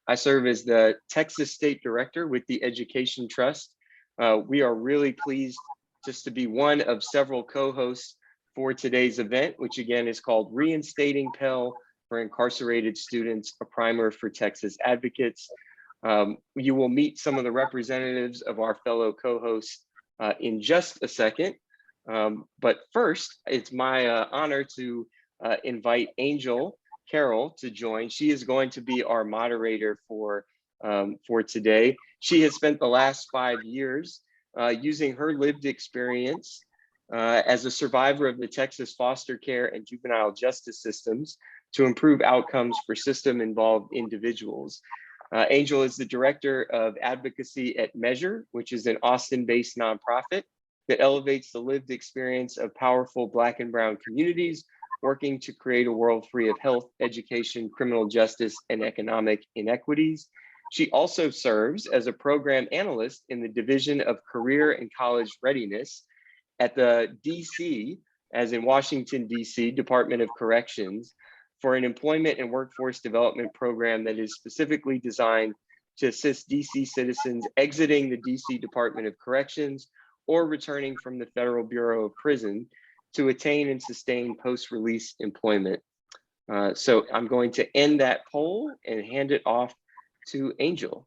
I serve as the Texas State Director with the Education Trust. We are really pleased just to be one of several co-hosts for today's event, which again is called Reinstating Pell for Incarcerated Students, a primer for Texas advocates. You will meet some of the representatives of our fellow co-hosts in just a second. But first, it's my honor to invite Angel Carroll to join. She is going to be our moderator for today. She has spent the last 5 years using her lived experience as a survivor of the Texas foster care and juvenile justice systems to improve outcomes for system-involved individuals. Angel is the director of Advocacy at Measure, which is an Austin-based nonprofit that elevates the lived experience of powerful Black and Brown communities, working to create a world free of health, education, criminal justice, and economic inequities. She also serves as a program analyst in the Division of Career and College Readiness at the DC, as in Washington, DC, Department of Corrections, for an employment and workforce development program that is specifically designed to assist DC citizens exiting the DC Department of Corrections or returning from the Federal Bureau of Prison to attain and sustain post-release employment. So I'm going to end that poll and hand it off to Angel.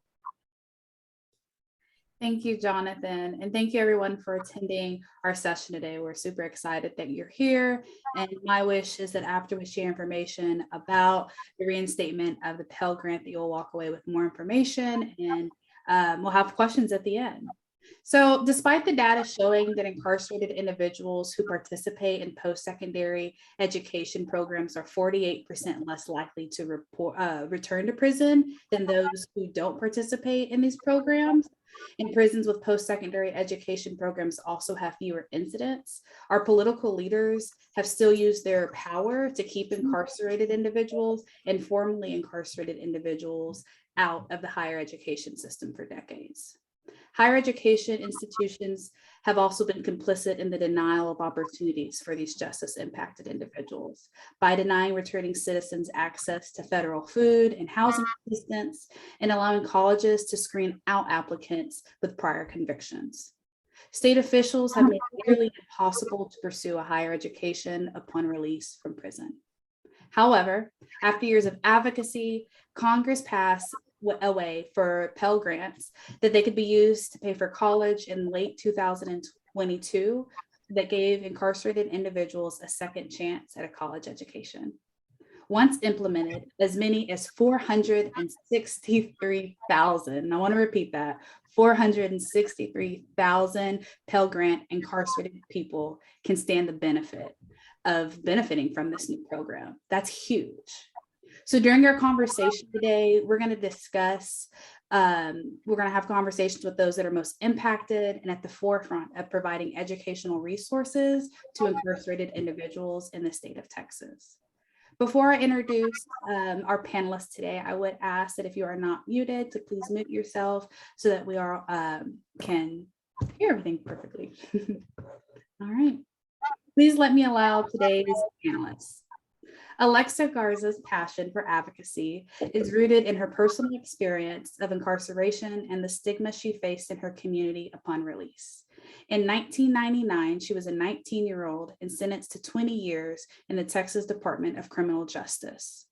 Thank you, Jonathan. And thank you everyone for attending our session today. We're super excited that you're here. And my wish is that after we share information about the reinstatement of the Pell Grant, that you'll walk away with more information, and we'll have questions at the end. So despite the data showing that incarcerated individuals who participate in post-secondary education programs are 48% less likely to return to prison than those who don't participate in these programs, and prisons with post-secondary education programs also have fewer incidents, our political leaders have still used their power to keep incarcerated individuals and formerly incarcerated individuals out of the higher education system for decades. Higher education institutions have also been complicit in the denial of opportunities for these justice-impacted individuals by denying returning citizens access to federal food and housing assistance and allowing colleges to screen out applicants with prior convictions. State officials have made it nearly impossible to pursue a higher education upon release from prison. However, after years of advocacy, Congress passed a way for Pell Grants that they could be used to pay for college in late 2022 that gave incarcerated individuals a second chance at a college education. Once implemented, as many as 463,000, I want to repeat that, 463,000 Pell Grant incarcerated people can stand the benefit of benefiting from this new program. That's huge. So during our conversation today, we're going to discuss, we're going to have conversations with those that are most impacted and at the forefront of providing educational resources to incarcerated individuals in the state of Texas. Before I introduce our panelists today, I would ask that if you are not muted, to please mute yourself so that we are can hear everything perfectly. All right. Please let me allow today's panelists. Alexa Garza's passion for advocacy is rooted in her personal experience of incarceration and the stigma she faced in her community upon release. In 1999, she was a 19-year-old and sentenced to 20 years in the Texas Department of Criminal Justice.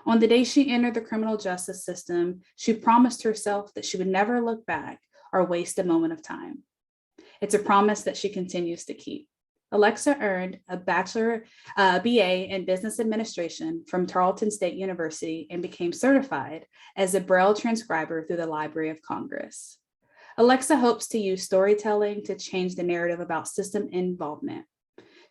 On the day she entered the criminal justice system, she promised herself that she would never look back or waste a moment of time. It's a promise that she continues to keep. Alexa earned a BA in Business Administration from Tarleton State University and became certified as a Braille transcriber through the Library of Congress. Alexa hopes to use storytelling to change the narrative about system involvement.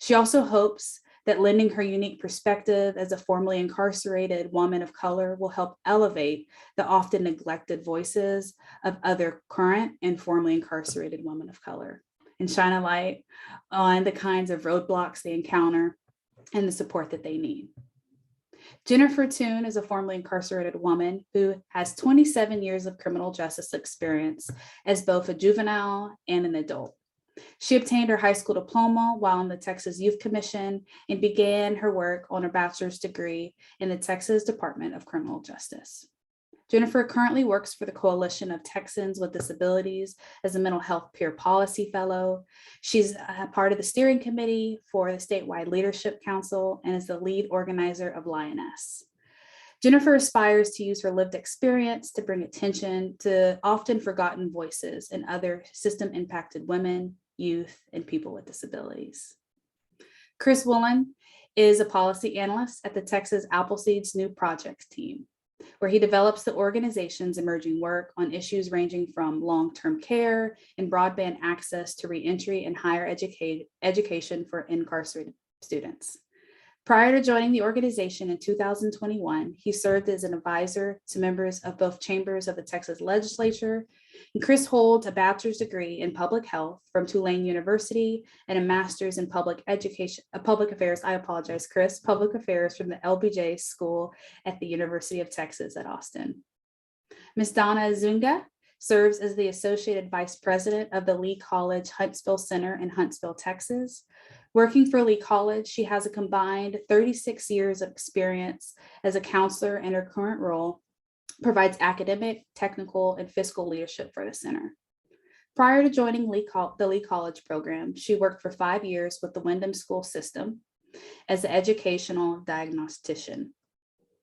She also hopes that lending her unique perspective as a formerly incarcerated woman of color will help elevate the often neglected voices of other current and formerly incarcerated women of color, and shine a light on the kinds of roadblocks they encounter and the support that they need. Jennifer Toon is a formerly incarcerated woman who has 27 years of criminal justice experience as both a juvenile and an adult. She obtained her high school diploma while in the Texas Youth Commission and began her work on her bachelor's degree in the Texas Department of Criminal Justice. Jennifer currently works for the Coalition of Texans with Disabilities as a mental health peer policy fellow. She's a part of the steering committee for the statewide leadership council and is the lead organizer of Lioness. Jennifer aspires to use her lived experience to bring attention to often forgotten voices and other system impacted women, youth, and people with disabilities. Chris Woolen is a policy analyst at the Texas Appleseed's new projects team, where he develops the organization's emerging work on issues ranging from long-term care and broadband access to reentry and higher education for incarcerated students. Prior to joining the organization in 2021, he served as an advisor to members of both chambers of the Texas legislature. And Chris holds a bachelor's degree in public health from Tulane University and a master's in public affairs. I apologize, Chris, public affairs from the LBJ School at the University of Texas at Austin. Ms. Donna Azunga serves as the Associate Vice President of the Lee College Huntsville Center in Huntsville, Texas. Working for Lee College, she has a combined 36 years of experience as a counselor, and her current role provides academic, technical, and fiscal leadership for the center. Prior to joining the Lee College program, she worked for 5 years with the Wyndham School System as an educational diagnostician.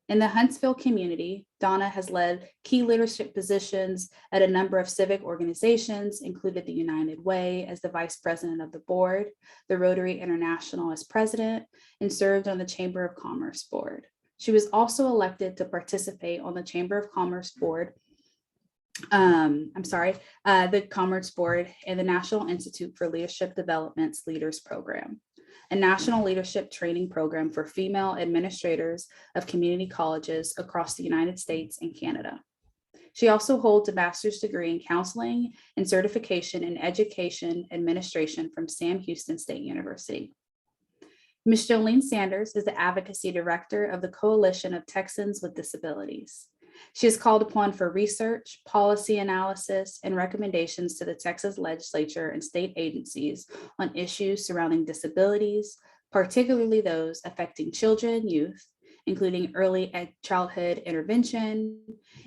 In the Huntsville community, Donna has led key leadership positions at a number of civic organizations, including the United Way as the vice president of the board, the Rotary International as president, and served on the Chamber of Commerce board. She was also elected to participate on the Chamber of Commerce board, the Commerce Board and the National Institute for Leadership Development's Leaders Program, a national leadership training program for female administrators of community colleges across the United States and Canada. She also holds a master's degree in counseling and certification in education administration from Sam Houston State University. Ms. Jolene Sanders is the Advocacy Director of the Coalition of Texans with Disabilities. She is called upon for research, policy analysis, and recommendations to the Texas legislature and state agencies on issues surrounding disabilities, particularly those affecting children and youth, including early childhood intervention,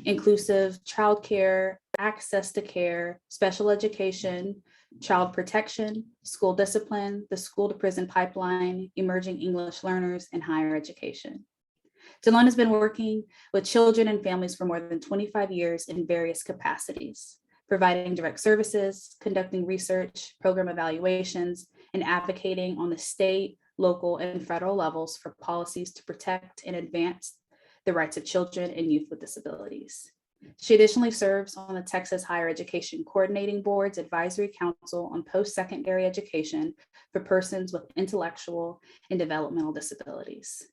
inclusive childcare, access to care, special education, child protection, school discipline, the school to prison pipeline, emerging English learners, and higher education. Delon has been working with children and families for more than 25 years in various capacities, providing direct services, conducting research, program evaluations, and advocating on the state, local, and federal levels for policies to protect and advance the rights of children and youth with disabilities. She additionally serves on the Texas Higher Education Coordinating Board's Advisory Council on Post-Secondary Education for persons with intellectual and developmental disabilities.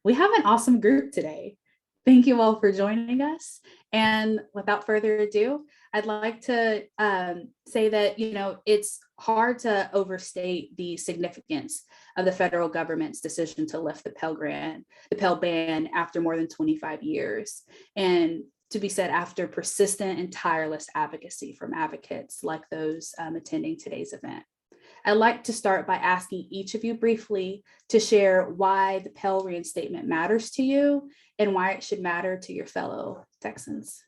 We have an awesome group today. Thank you all for joining us. And without further ado, I'd like to say that, it's hard to overstate the significance of the federal government's decision to lift the Pell ban after more than 25 years. And to be said after persistent and tireless advocacy from advocates like those attending today's event. I'd like to start by asking each of you briefly to share why the Pell reinstatement matters to you and why it should matter to your fellow Texans.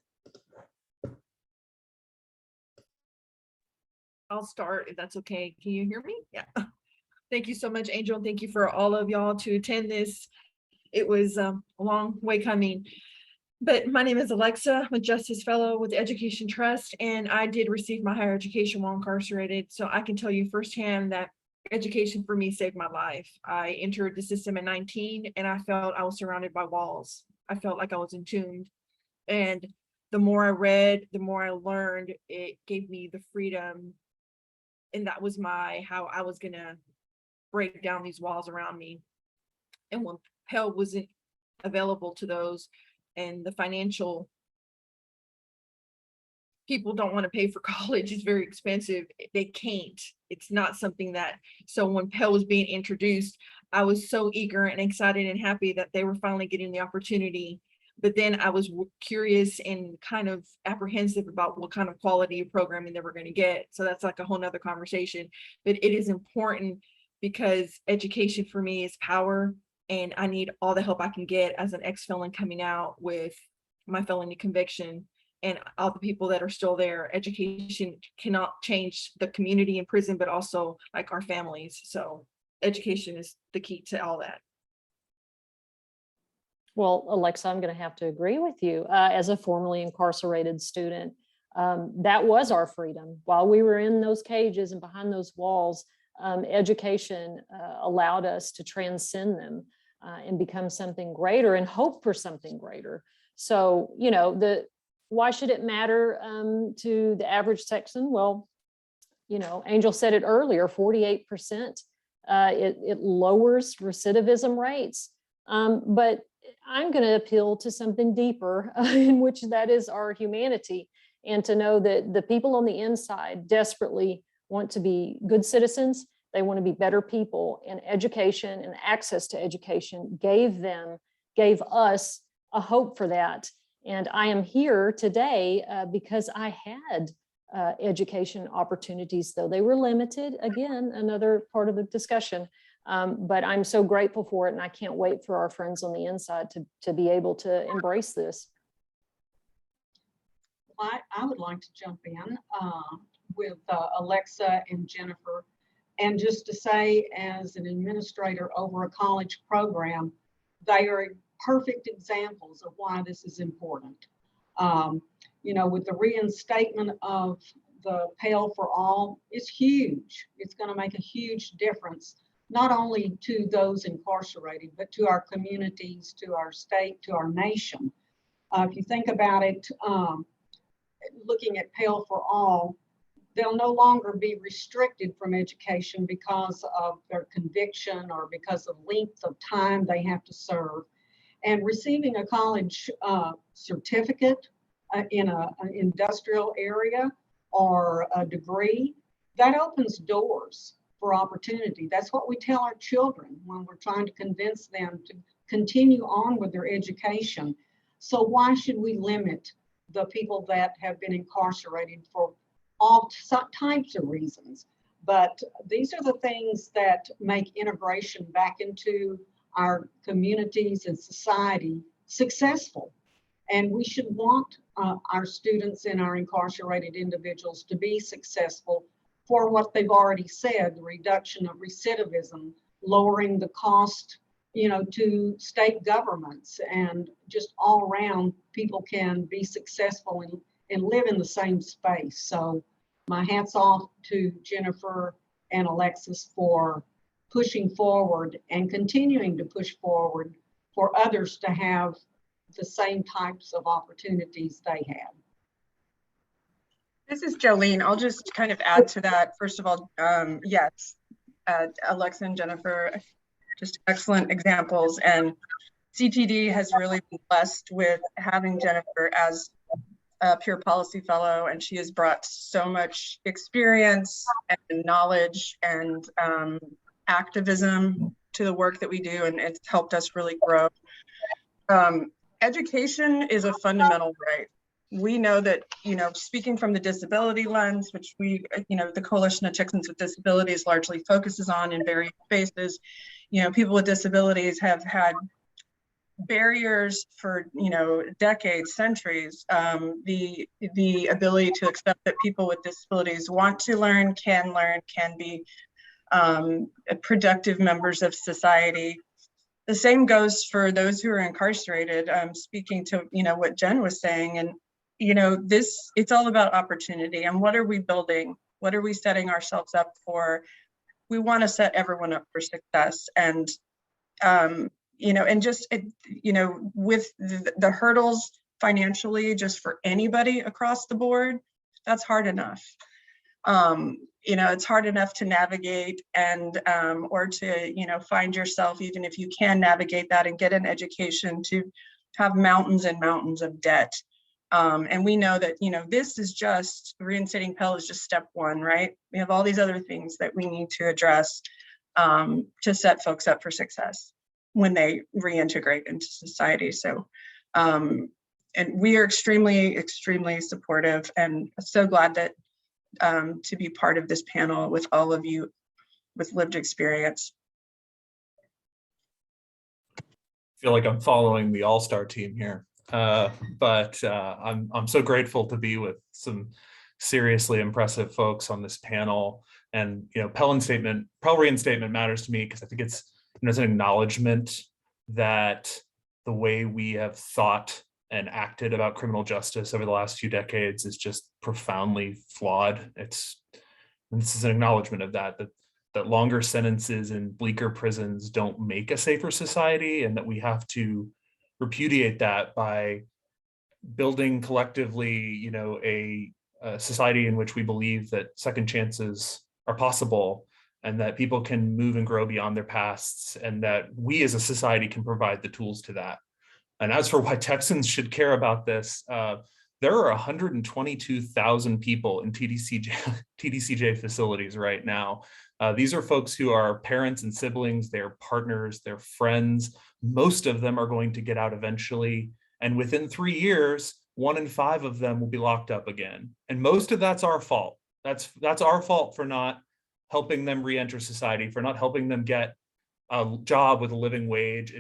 I'll start if that's okay. Can you hear me? Yeah. Thank you so much, Angel. Thank you for all of y'all to attend this. It was a long way coming. But my name is Alexa. I'm a Justice Fellow with the Education Trust, and I did receive my higher education while incarcerated. So I can tell you firsthand that education for me saved my life. I entered the system at 19, and I felt I was surrounded by walls. I felt like I was entombed. And the more I read, the more I learned, it gave me the freedom. And that was how I was gonna break down these walls around me. And when Pell wasn't available to those, and the financial people don't want to pay for college, it's very expensive. They can't. It's not something that, so when Pell was being introduced, I was so eager and excited and happy that they were finally getting the opportunity. But then I was curious and kind of apprehensive about what kind of quality of programming they were going to get. So that's like a whole nother conversation. But it is important because education for me is power. And I need all the help I can get as an ex-felon coming out with my felony conviction, and all the people that are still there. Education cannot change the community in prison, but also like our families. So education is the key to all that. Well, Alexa, I'm going to have to agree with you. As a formerly incarcerated student, that was our freedom. While we were in those cages and behind those walls, education allowed us to transcend them and become something greater and hope for something greater. So, you know, why should it matter to the average Texan? Well, you know, Angel said it earlier, 48%. It lowers recidivism rates. But I'm going to appeal to something deeper in which that is our humanity, and to know that the people on the inside desperately want to be good citizens. They want to be better people, and education and access to education gave us a hope for that. And I am here today because I had education opportunities, though they were limited. Again, another part of the discussion. But I'm so grateful for it, and I can't wait for our friends on the inside to be able to embrace this. I would like to jump in with Alexa and Jennifer, and just to say, as an administrator over a college program, they are perfect examples of why this is important. You know, with the reinstatement of the Pell for All, it's huge. It's going to make a huge difference, not only to those incarcerated, but to our communities, to our state, to our nation. If you think about it, looking at Pell for All, they'll no longer be restricted from education because of their conviction or because of length of time they have to serve. And receiving a college certificate in an industrial area or a degree, that opens doors for opportunity. That's what we tell our children when we're trying to convince them to continue on with their education. So why should we limit the people that have been incarcerated for all types of reasons? But these are the things that make integration back into our communities and society successful. And we should want our students and our incarcerated individuals to be successful for what they've already said: the reduction of recidivism, lowering the cost, you know, to state governments, and just all around people can be successful and live in the same space. So my hat's off to Jennifer and Alexis for pushing forward and continuing to push forward for others to have the same types of opportunities they had. This is Jolene. I'll just kind of add to that. First of all, yes, Alexa and Jennifer, just excellent examples. And CTD has really been blessed with having Jennifer as a peer policy fellow, and she has brought so much experience and knowledge and activism to the work that we do, and it's helped us really grow. Education is a fundamental right. We know that, you know, speaking from the disability lens, which we, you know, the Coalition of Texans with Disabilities largely focuses on in various spaces, you know, people with disabilities have had barriers for, you know, decades, centuries. The ability to accept that people with disabilities want to learn, can be productive members of society. The same goes for those who are incarcerated. Speaking to, you know, what Jen was saying, and, you know, it's all about opportunity. And what are we building? What are we setting ourselves up for? We want to set everyone up for success. And, you know, and just, you know, with the hurdles financially, just for anybody across the board, that's hard enough. You know, it's hard enough to navigate and, or to, you know, find yourself, even if you can navigate that and get an education, to have mountains and mountains of debt. And we know that, you know, this is just, reinstating Pell is just step one, right? We have all these other things that we need to address to set folks up for success when they reintegrate into society. So, and we are extremely, extremely supportive, and so glad that to be part of this panel with all of you with lived experience. I feel like I'm following the all-star team here. but I'm so grateful to be with some seriously impressive folks on this panel. And Pell Reinstatement matters to me because I think it's it's an acknowledgement that the way we have thought and acted about criminal justice over the last few decades is just profoundly flawed. This is an acknowledgement of that longer sentences in bleaker prisons don't make a safer society, and that we have to repudiate that by building collectively, a society in which we believe that second chances are possible and that people can move and grow beyond their pasts, and that we as a society can provide the tools to that. And as for why Texans should care about this, there are 122,000 people in TDCJ facilities right now. These are folks who are parents and siblings, they're partners, they're friends. Most of them are going to get out eventually. And within 3 years, 1 in 5 of them will be locked up again. And most of that's our fault. That's our fault for not helping them re-enter society, for not helping them get a job with a living wage,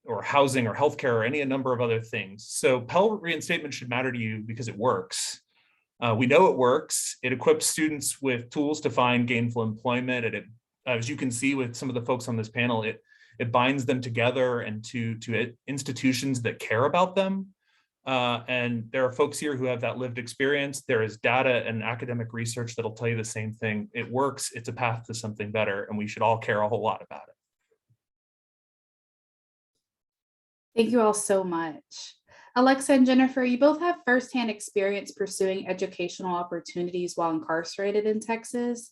or housing or healthcare or any number of other things. So Pell Reinstatement should matter to you because it works. We know it works. It equips students with tools to find gainful employment. And as you can see with some of the folks on this panel, it binds them together and to institutions that care about them. And there are folks here who have that lived experience. There is data and academic research that'll tell you the same thing. It works. It's a path to something better, and we should all care a whole lot about it. Thank you all so much. Alexa and Jennifer, you both have firsthand experience pursuing educational opportunities while incarcerated in Texas,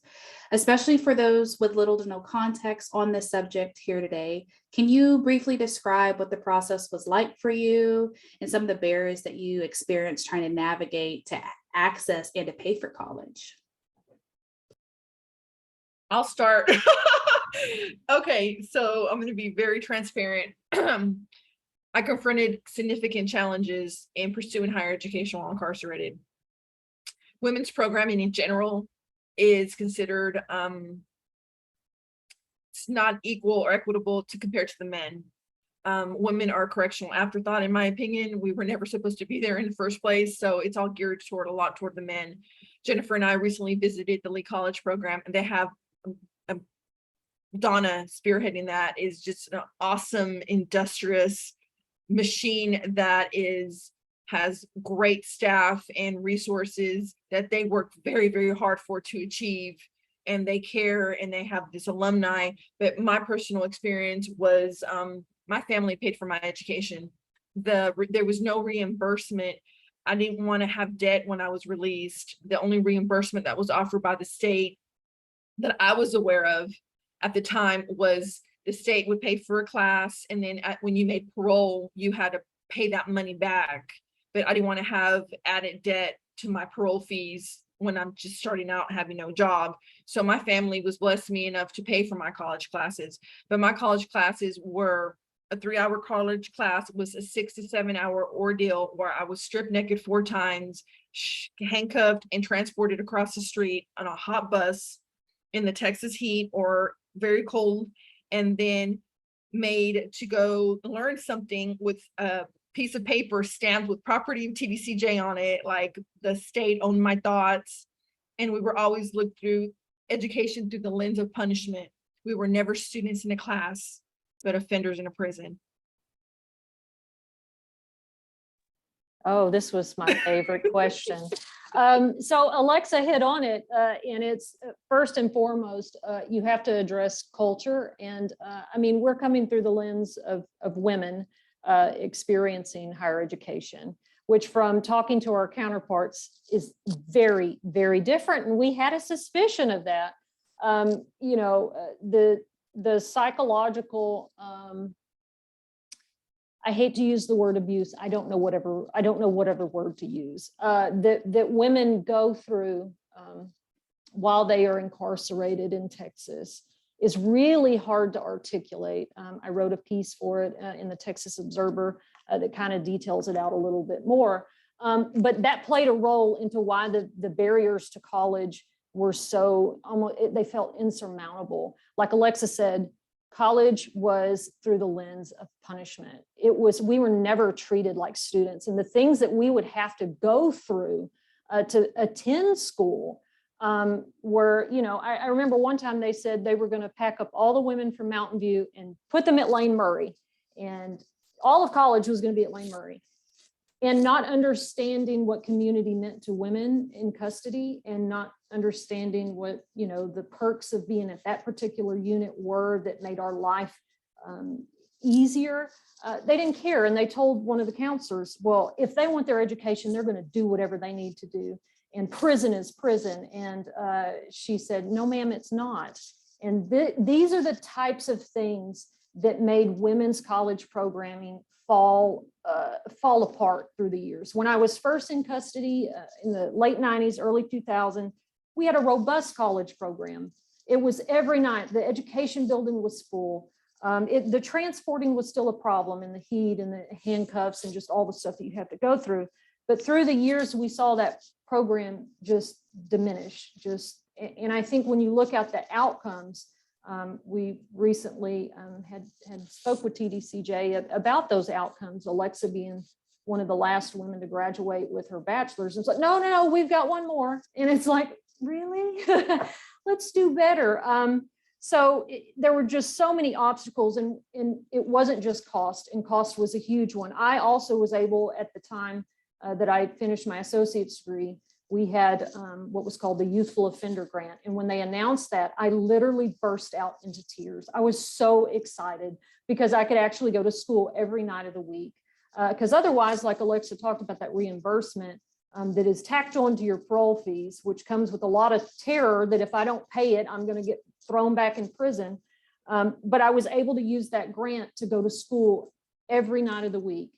especially for those with little to no context on this subject here today. Can you briefly describe what the process was like for you and some of the barriers that you experienced trying to navigate to access and to pay for college? I'll start. Okay, so I'm going to be very transparent. I confronted significant challenges in pursuing higher education while incarcerated. Women's programming in general is considered it's not equal or equitable to compare to the men. Women are a correctional afterthought, in my opinion. We were never supposed to be there in the first place, so it's all geared toward the men. Jennifer and I recently visited the Lee College program, and they have Donna spearheading that is just an awesome, industrious machine that has great staff and resources that they work very, very hard to achieve, and they care, and they have this alumni. But my personal experience was my family paid for my education. There was no reimbursement. I didn't want to have debt when I was released. The only reimbursement that was offered by the state that I was aware of at the time was the state would pay for a class, and then when you made parole, you had to pay that money back. But I didn't want to have added debt to my parole fees when I'm just starting out having no job. So my family was blessed me enough to pay for my college classes. But my college classes were a 3-hour college class, was a 6 to 7 hour ordeal where I was stripped naked 4 times, handcuffed and transported across the street on a hot bus in the Texas heat or very cold, and then made to go learn something with a piece of paper stamped with property of TDCJ on it, like the state owned my thoughts. And we were always looked through education through the lens of punishment. We were never students in a class, but offenders in a prison. Oh, this was my favorite question. So Alexa hit on it, and it's first and foremost, you have to address culture. And I mean, we're coming through the lens of women experiencing higher education, which from talking to our counterparts is very, very different. And we had a suspicion of that. You know, the psychological, I hate to use the word abuse. I don't know whatever word to use, that women go through while they are incarcerated in Texas is really hard to articulate. I wrote a piece for it in the Texas Observer that kind of details it out a little bit more. But that played a role into why the barriers to college were so, almost, they felt insurmountable. Like Alexa said, college was through the lens of punishment. We were never treated like students, and the things that we would have to go through to attend school were, I remember one time they said they were going to pack up all the women from Mountain View and put them at Lane Murray, and all of college was going to be at Lane Murray. And not understanding what community meant to women in custody, and not understanding what, the perks of being at that particular unit were that made our life easier. They didn't care. And they told one of the counselors, well, if they want their education, they're going to do whatever they need to do. And prison is prison. And she said, no, ma'am, it's not. And these are the types of things that made women's college programming fall apart through the years. When I was first in custody in the late 90s, early 2000, we had a robust college program. It was every night. The education building was full. The transporting was still a problem in the heat and the handcuffs and just all the stuff that you have to go through. But through the years, we saw that program just diminish. And I think when you look at the outcomes, we recently had spoke with TDCJ about those outcomes. Alexa being one of the last women to graduate with her bachelor's. And it's like, no, we've got one more. And it's like, really? Let's do better. So there were just so many obstacles, and it wasn't just cost, and cost was a huge one. I also was able, at the time that I finished my associate's degree, we had what was called the Youthful Offender Grant. And when they announced that, I literally burst out into tears. I was so excited because I could actually go to school every night of the week. Because otherwise, like Alexa talked about, that reimbursement that is tacked on to your parole fees, which comes with a lot of terror that if I don't pay it, I'm going to get thrown back in prison. But I was able to use that grant to go to school every night of the week.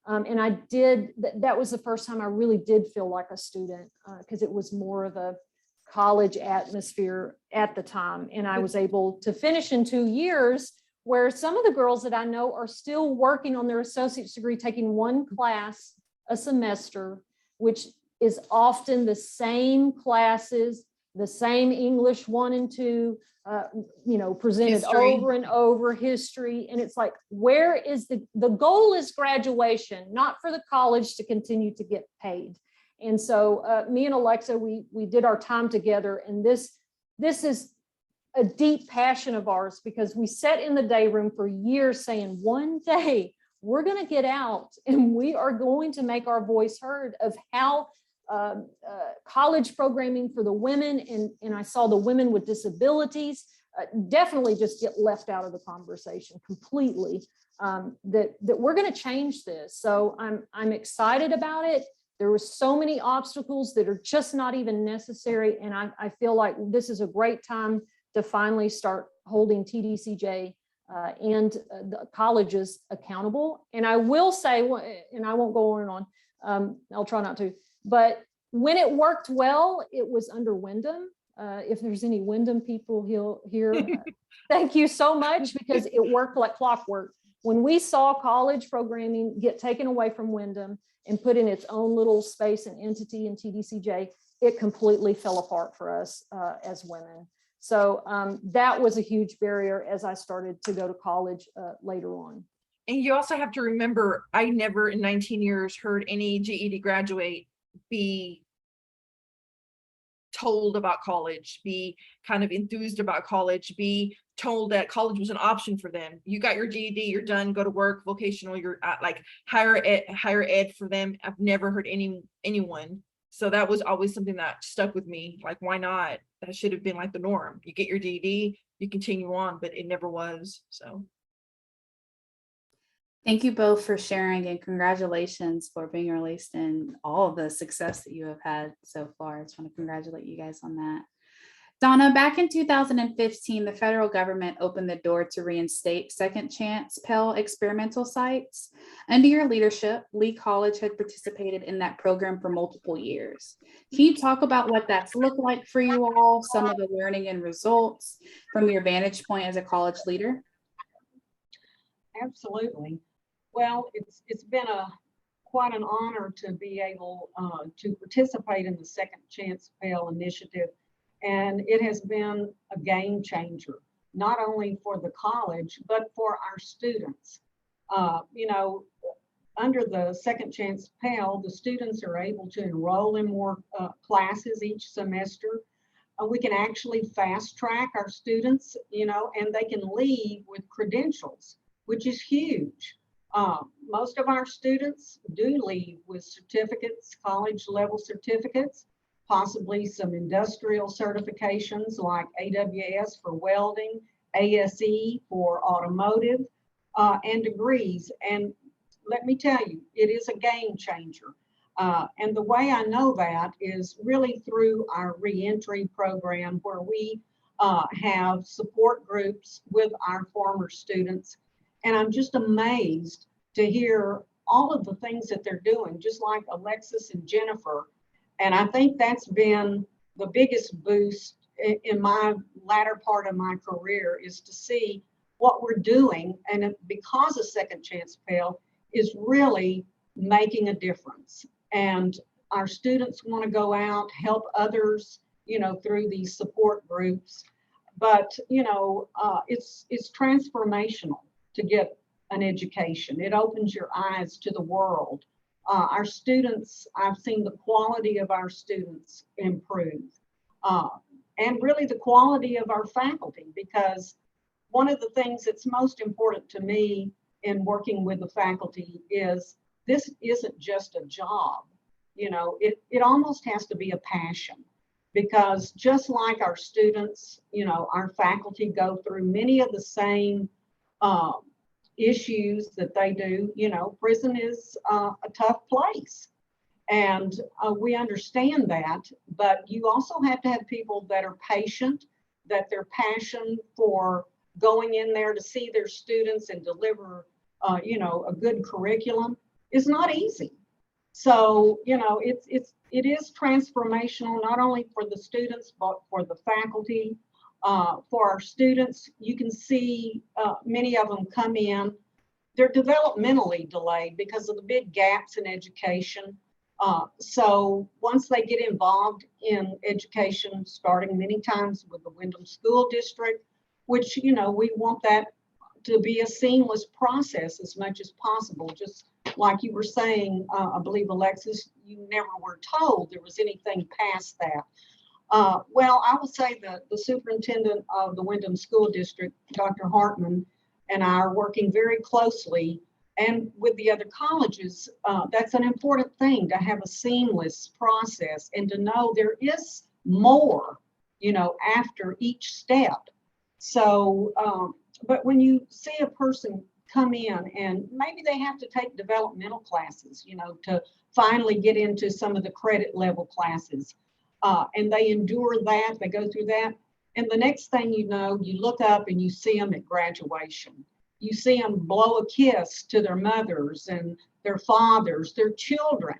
And I did, that was the first time I really did feel like a student, because it was more of a college atmosphere at the time. And I was able to finish in 2 years, where some of the girls that I know are still working on their associate's degree, taking one class a semester, which is often the same classes, the same English 1 and 2, presented History. over and over, history. And it's like, where is the goal is graduation, not for the college to continue to get paid. And so me and Alexa, we did our time together. And this is a deep passion of ours, because we sat in the day room for years saying, one day we're going to get out and we are going to make our voice heard of how college programming for the women, and I saw the women with disabilities definitely just get left out of the conversation completely, that we're going to change this. So I'm excited about it. There were so many obstacles that are just not even necessary. And I feel like this is a great time to finally start holding TDCJ and the colleges accountable. And I will say, and I won't go on and on, I'll try not to, but when it worked well, it was under Wyndham. If there's any Wyndham people here, thank you so much, because it worked like clockwork. When we saw college programming get taken away from Wyndham and put in its own little space and entity in TDCJ, it completely fell apart for us as women. So that was a huge barrier as I started to go to college later on. And you also have to remember, I never in 19 years heard any GED graduate be told about college, be kind of enthused about college, be told that college was an option for them. You got your GED, you're done, go to work, vocational, you're like higher ed for them. I've never heard anyone. So that was always something that stuck with me. Like, why not? That should have been like the norm. You get your GED, you continue on, but it never was. So. Thank you both for sharing, and congratulations for being released and all of the success that you have had so far. I just want to congratulate you guys on that. Donna, back in 2015, the federal government opened the door to reinstate second chance Pell experimental sites. Under your leadership, Lee College had participated in that program for multiple years. Can you talk about what that's looked like for you all, some of the learning and results from your vantage point as a college leader? Absolutely. Well, it's been quite an honor to be able to participate in the Second Chance Pell initiative, and it has been a game changer. not only for the college, but for our students. You know, under the Second Chance Pell, the students are able to enroll in more classes each semester. We can actually fast track our students, you know, and they can leave with credentials, which is huge. Most of our students do leave with certificates, college level certificates, possibly some industrial certifications like AWS for welding, ASE for automotive, and degrees. And let me tell you, it is a game changer. And the way I know that is really through our reentry program, where we have support groups with our former students. And I'm just amazed to hear all of the things that they're doing, just like Alexis and Jennifer. And I think that's been the biggest boost in my latter part of my career, is to see what we're doing. And because of Second Chance Pell is really making a difference. And our students want to go out, help others, you know, through these support groups. But, you know, it's transformational to get an education. It opens your eyes to the world. Our students, I've seen the quality of our students improve, and really the quality of our faculty, because one of the things that's most important to me in working with the faculty is this isn't just a job. You know, it almost has to be a passion, because just like our students, you know, our faculty go through many of the same issues that they do. You know, prison is a tough place, and we understand that, but you also have to have people that are patient, that their passion for going in there to see their students and deliver, you know, a good curriculum is not easy. So, you know, it is transformational, not only for the students, but for the faculty. For our students, you can see many of them come in. They're developmentally delayed because of the big gaps in education. So once they get involved in education, starting many times with the Windham School District, which, you know, we want that to be a seamless process as much as possible. Just like you were saying, I believe, Alexis, you never were told there was anything past that. Well, I will say that the superintendent of the Windham School District, Dr. Hartman, and I are working very closely, and with the other colleges. That's an important thing, to have a seamless process and to know there is more, you know, after each step. So, but when you see a person come in and maybe they have to take developmental classes, you know, to finally get into some of the credit level classes, and they endure that, they go through that. And the next thing you know, you look up and you see them at graduation. You see them blow a kiss to their mothers and their fathers, their children.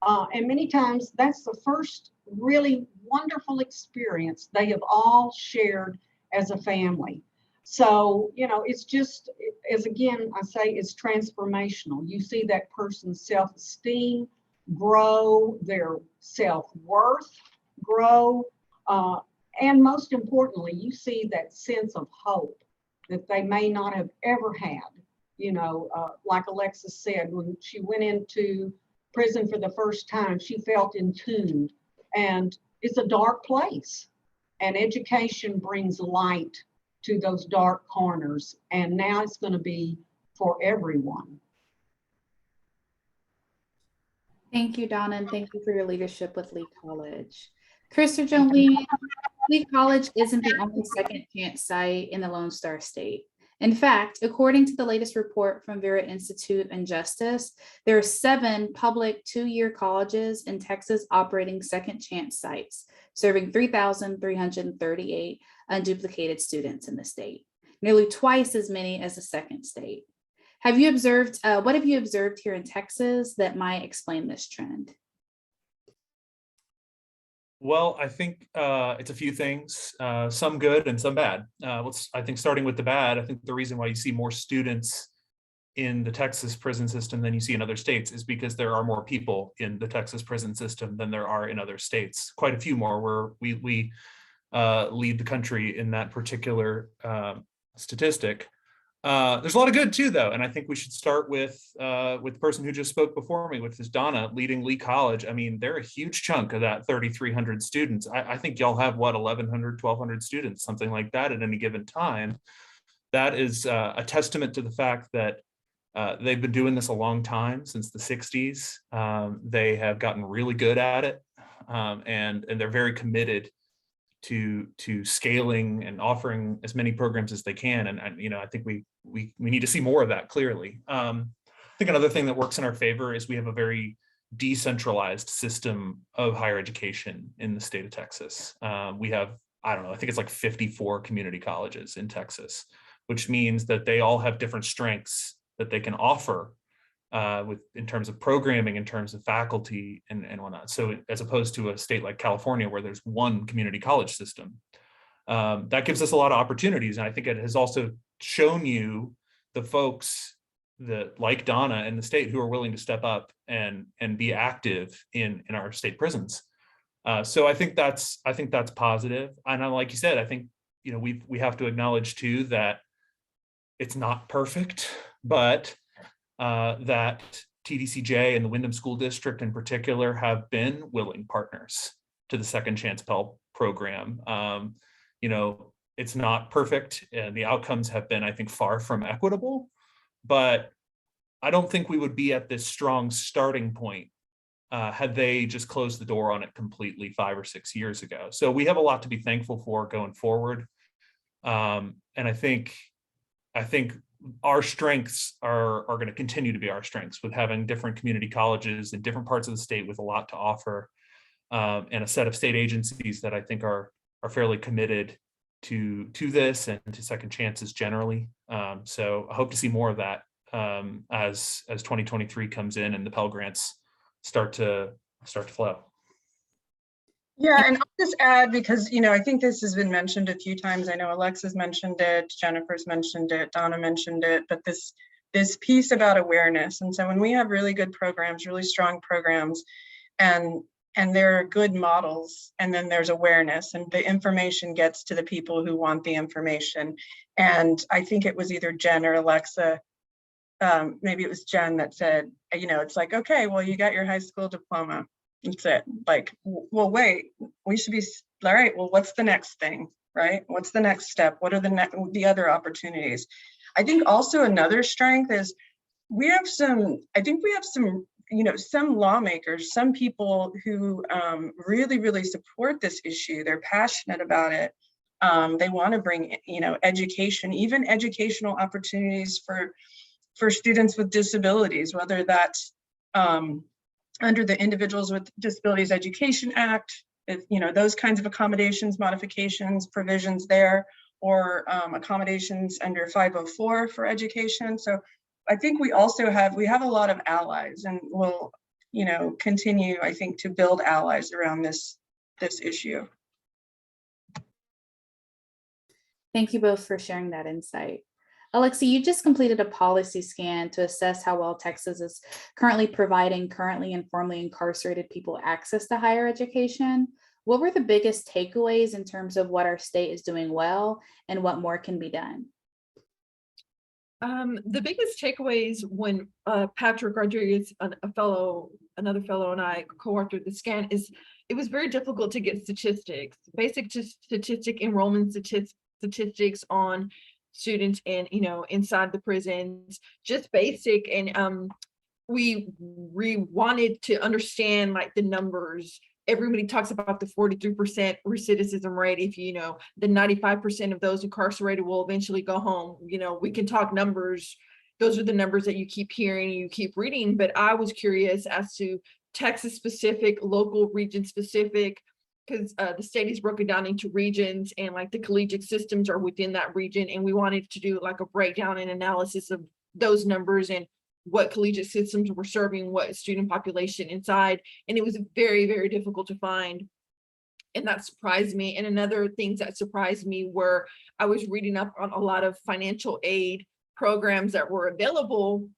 And many times that's the first really wonderful experience they have all shared as a family. So, you know, it's just, as again, I say, it's transformational. You see that person's self-esteem grow, their self-worth grow, and most importantly, you see that sense of hope that they may not have ever had. You know, like Alexis said, when she went into prison for the first time, she felt entombed, and it's a dark place, and education brings light to those dark corners, and now it's going to be for everyone. Thank you, Donna, and thank you for your leadership with Lee College. Krista Jolene, Lee College isn't the only second chance site in the Lone Star State. In fact, according to the latest report from Vera Institute and Justice, there are 7 public 2-year colleges in Texas operating second chance sites, serving 3,338 unduplicated students in the state, nearly twice as many as the second state. Have you observed, what have you observed here in Texas that might explain this trend? Well, I think it's a few things, some good and some bad. I think starting with the bad, I think the reason why you see more students in the Texas prison system than you see in other states is because there are more people in the Texas prison system than there are in other states. Quite a few more, where we lead the country in that particular statistic. There's a lot of good too, though, and I think we should start with the person who just spoke before me, which is Donna, leading Lee College. I mean, they're a huge chunk of that 3,300 students. I think y'all have what, 1,100, 1,200 students, something like that at any given time. That is a testament to the fact that they've been doing this a long time, since the 60s. They have gotten really good at it, and they're very committed to scaling and offering as many programs as they can. And you know, I think we need to see more of that, clearly. I think another thing that works in our favor is we have a very decentralized system of higher education in the state of Texas. We have, I don't know, I think it's like 54 community colleges in Texas, which means that they all have different strengths that they can offer in terms of programming, in terms of faculty and whatnot. So as opposed to a state like California, where there's one community college system, that gives us a lot of opportunities. And I think it has also shown you the folks that, like Donna in the state, who are willing to step up and be active in our state prisons. So I think that's positive. And like you said, I think, you know, we have to acknowledge too that it's not perfect, but that TDCJ and the Windham School District in particular have been willing partners to the Second Chance Pell program. You know, it's not perfect, and the outcomes have been, I think, far from equitable, but I don't think we would be at this strong starting point had they just closed the door on it completely 5 or 6 years ago. So we have a lot to be thankful for going forward. And I think our strengths are going to continue to be our strengths, with having different community colleges in different parts of the state with a lot to offer, and a set of state agencies that I think are fairly committed to this and to second chances generally. So I hope to see more of that as 2023 comes in and the Pell Grants start to flow. Yeah, and I'll just add, because, you know, I think this has been mentioned a few times. I know Alexa's mentioned it, Jennifer's mentioned it, Donna mentioned it, but this piece about awareness. And so when we have really good programs, really strong programs, and there are good models, and then there's awareness, and the information gets to the people who want the information. And I think it was either Jen or Alexa, maybe it was Jen, that said, you know, it's like, okay, well, you got your high school diploma. That's it. Like, well, wait, we should be, all right, well, what's the next thing, right? What's the next step? What are the other opportunities? I think also another strength is we have some, you know, some lawmakers, some people who really, really support this issue. They're passionate about it. They want to bring, you know, education, even educational opportunities for students with disabilities, whether that's under the Individuals with Disabilities Education Act, if, you know, those kinds of accommodations, modifications, provisions there, or accommodations under 504 for education. So I think we also have a lot of allies, and we'll, you know, continue, I think, to build allies around this issue. Thank you both for sharing that insight. Alexa, you just completed a policy scan to assess how well Texas is currently providing currently and formerly incarcerated people access to higher education. What were the biggest takeaways in terms of what our state is doing well and what more can be done? The biggest takeaways when Patrick Rodriguez, another fellow, and I co-authored the scan is it was very difficult to get statistics, basic statistic enrollment statistics on students and, you know, inside the prisons, just basic. And we wanted to understand like the numbers. Everybody talks about the 43% recidivism rate. If you know, the 95% of those incarcerated will eventually go home. You know, we can talk numbers. Those are the numbers that you keep hearing, you keep reading. But I was curious as to Texas specific, local region specific, because the state is broken down into regions, and like the collegiate systems are within that region. And we wanted to do like a breakdown and analysis of those numbers and what collegiate systems were serving what student population inside. And it was very, very difficult to find. And that surprised me. And another things that surprised me were I was reading up on a lot of financial aid programs that were available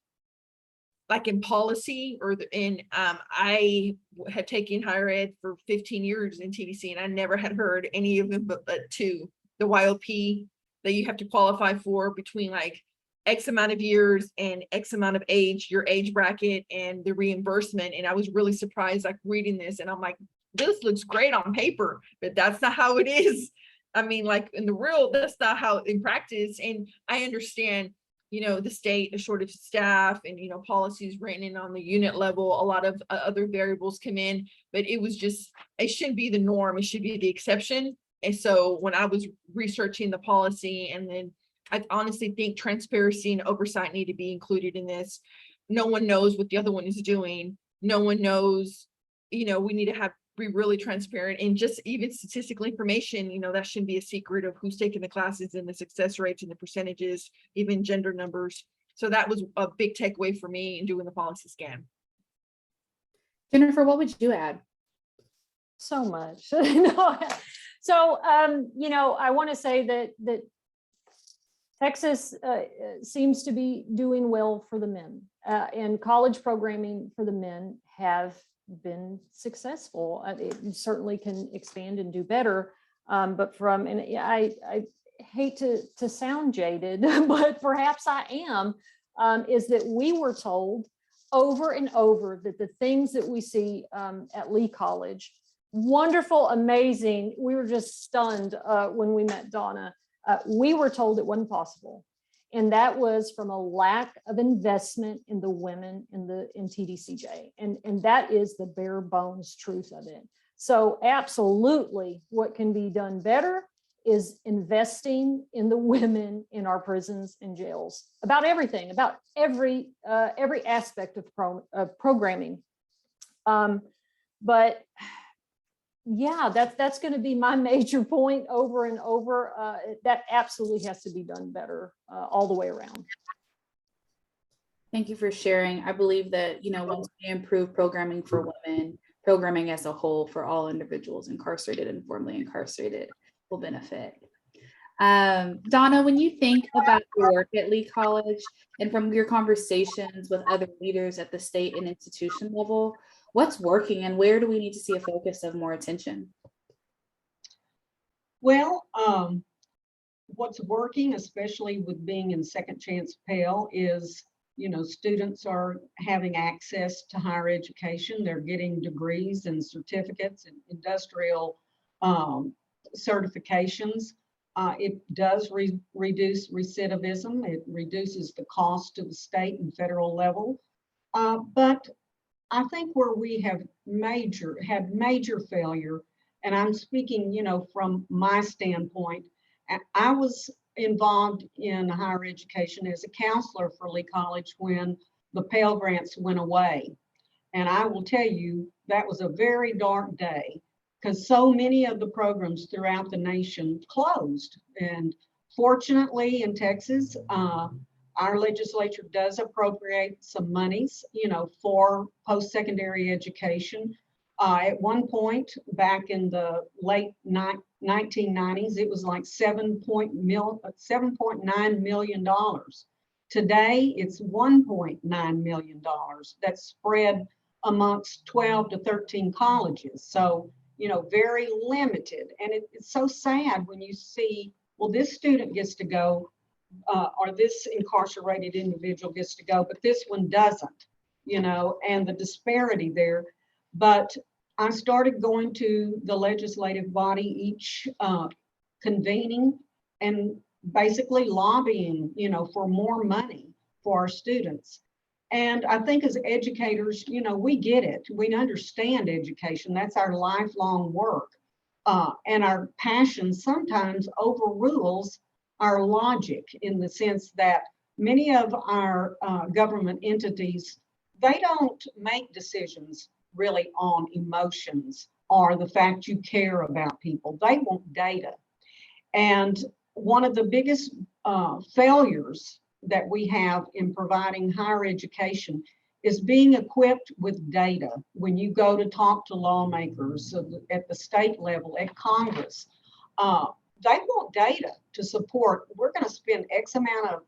like in policy I had taken higher ed for 15 years in TDC, and I never had heard any of them but two, the YOP that you have to qualify for between like X amount of years and X amount of age, your age bracket, and the reimbursement. And I was really surprised, like reading this, and I'm like, this looks great on paper, but that's not how it is. I mean, like in the real, that's not how in practice. And I understand, the state, a shortage of staff, and, policies written in on the unit level, a lot of other variables come in, but it shouldn't be the norm. It should be the exception. And so when I was researching the policy, and then I honestly think transparency and oversight need to be included in this. No one knows what the other one is doing. No one knows, we need to be really transparent, and just even statistical information, that shouldn't be a secret of who's taking the classes and the success rates and the percentages, even gender numbers. So that was a big takeaway for me in doing the policy scan. Jennifer, what would you add? So much. So, I want to say that Texas seems to be doing well for the men, and college programming for the men have been successful. It certainly can expand and do better, but I hate to sound jaded, but perhaps I am, is that we were told over and over that the things that we see at Lee College, wonderful, amazing, we were just stunned when we met Donna. We were told it wasn't possible. And that was from a lack of investment in the women in TDCJ. And that is the bare bones truth of it. So absolutely what can be done better is investing in the women in our prisons and jails, about everything, about every aspect of programming. But yeah, that's going to be my major point over and over. That absolutely has to be done better all the way around. Thank you for sharing. I believe that, once we improve programming for women, programming as a whole for all individuals, incarcerated and formerly incarcerated, will benefit. Donna, when you think about your work at Lee College and from your conversations with other leaders at the state and institution level, what's working and where do we need to see a focus of more attention? Well, what's working, especially with being in Second Chance Pell, is, students are having access to higher education. They're getting degrees and certificates and industrial certifications. It does reduce recidivism. It reduces the cost to the state and federal level. But I think where we have had major failure, and I'm speaking, from my standpoint, I was involved in higher education as a counselor for Lee College when the Pell Grants went away. And I will tell you, that was a very dark day because so many of the programs throughout the nation closed. And fortunately in Texas, our legislature does appropriate some monies, for post-secondary education. At one point back in the late 1990s, it was like $7.9 million. Today, it's $1.9 million that's spread amongst 12 to 13 colleges. So, very limited. And it's so sad when you see, well, this student gets to go, or this incarcerated individual gets to go, but this one doesn't, and the disparity there. But I started going to the legislative body each convening and basically lobbying, for more money for our students. And I think as educators, we get it. We understand education. That's our lifelong work. And our passion sometimes overrules our logic, in the sense that many of our government entities, they don't make decisions really on emotions or the fact you care about people. They want data. And one of the biggest failures that we have in providing higher education is being equipped with data. When you go to talk to lawmakers at the state level, at Congress, they want data to support. We're going to spend X amount of,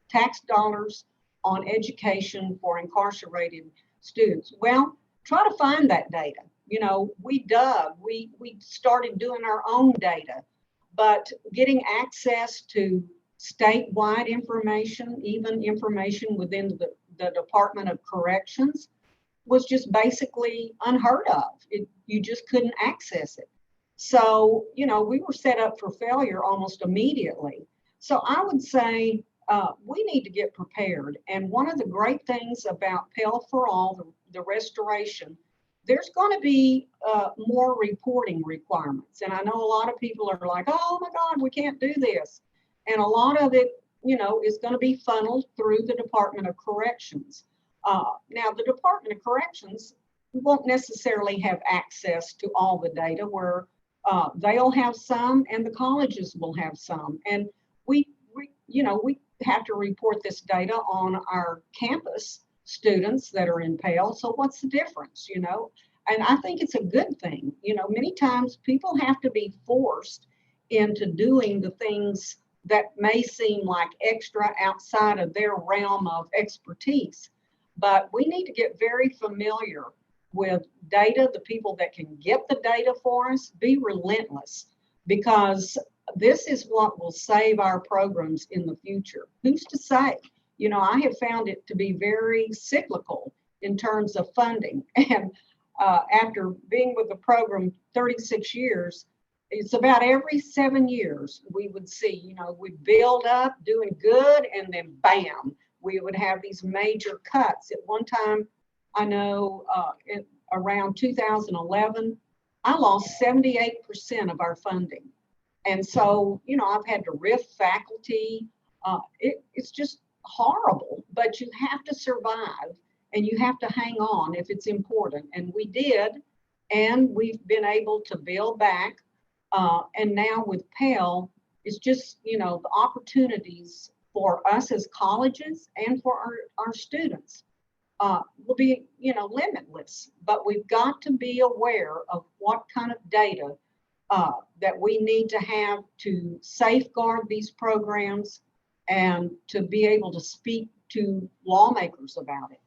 tax dollars on education for incarcerated students. Well, try to find that data. You know, we started doing our own data, but getting access to statewide information, even information within the Department of Corrections, was just basically unheard of. You just couldn't access it. So, you know, we were set up for failure almost immediately. So I would say we need to get prepared. And one of the great things about Pell for All, the restoration, there's going to be more reporting requirements. And I know a lot of people are like, oh my God, we can't do this. And a lot of it, you know, is going to be funneled through the Department of Corrections. Now, the Department of Corrections won't necessarily have access to all the data, where they'll have some and the colleges will have some. And we have to report this data on our campus students that are in Pell. So what's the difference, you know? And I think it's a good thing. You know, many times people have to be forced into doing the things that may seem like extra outside of their realm of expertise. But we need to get very familiar with data, the people that can get the data for us, be relentless, because this is what will save our programs in the future. Who's to say? You know, I have found it to be very cyclical in terms of funding. And after being with the program 36 years, it's about every 7 years we would see, you know, we build up doing good, and then bam, we would have these major cuts. At one time, I know around 2011, I lost 78% of our funding. And so, you know, I've had to riff faculty. It's just horrible, but you have to survive and you have to hang on if it's important. And we did, and we've been able to build back. And now with Pell, it's just, you know, the opportunities for us as colleges and for our students will be, you know, limitless. But we've got to be aware of what kind of data that we need to have to safeguard these programs and to be able to speak to lawmakers about it.